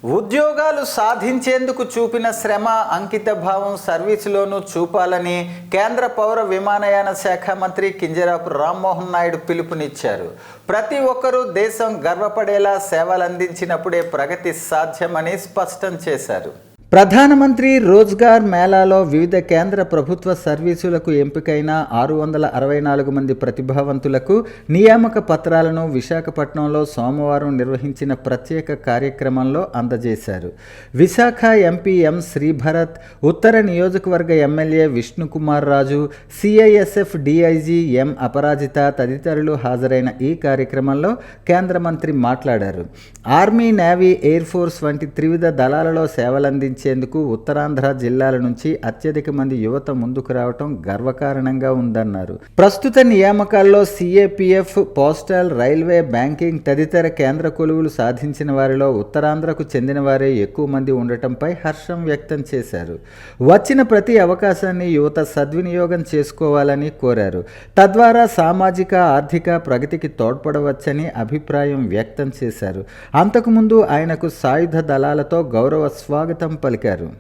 ఉద్యోగాలు సాధించేందుకు చూపిన శ్రమ, అంకితభావం సర్వీసులోనూ చూపాలని కేంద్ర పౌర విమానయాన శాఖ మంత్రి కింజరాపు రామ్మోహన్ నాయుడు పిలుపునిచ్చారు. ప్రతి ఒక్కరూ దేశం గర్వపడేలా సేవలందించినప్పుడే ప్రగతి సాధ్యమని స్పష్టం చేశారు. ప్రధానమంత్రి రోజ్గార్ మేళాలో వివిధ కేంద్ర ప్రభుత్వ సర్వీసులకు ఎంపికైన 664 మంది ప్రతిభావంతులకు నియామక పత్రాలను విశాఖపట్నంలో సోమవారం నిర్వహించిన ప్రత్యేక కార్యక్రమంలో అందజేశారు. విశాఖ ఎంపీ ఎం శ్రీభరత్, ఉత్తర నియోజకవర్గ MLA Vishnukumar Raju, CISF DIG ఎం అపరాజిత తదితరులు హాజరైన ఈ కార్యక్రమంలో కేంద్ర మంత్రి మాట్లాడారు. ఆర్మీ, నేవీ, ఎయిర్ ఫోర్స్ వంటి త్రివిధ దళాలలో సేవలందించి ఉత్తరాంధ్ర జిల్లాల నుంచి అత్యధిక మంది యువత ముందుకు రావటం గర్వకారణంగా ఉందన్నారు. ప్రస్తుత నియామకాల్లో సిఏపిఎఫ్, పోస్టల్, రైల్వే, బ్యాంకింగ్ తదితర కేంద్ర కొలువులు సాధించిన వారిలో ఉత్తరాంధ్రకు చెందిన వారే ఎక్కువ మంది ఉండటంపై హర్షం వ్యక్తం చేశారు. వచ్చిన ప్రతి అవకాశాన్ని యువత సద్వినియోగం చేసుకోవాలని కోరారు. తద్వారా సామాజిక, ఆర్థిక ప్రగతికి తోడ్పడవచ్చని అభిప్రాయం వ్యక్తం చేశారు. అంతకుముందు ఆయనకు సాయుధ దళాలతో గౌరవ స్వాగతం పలికారు.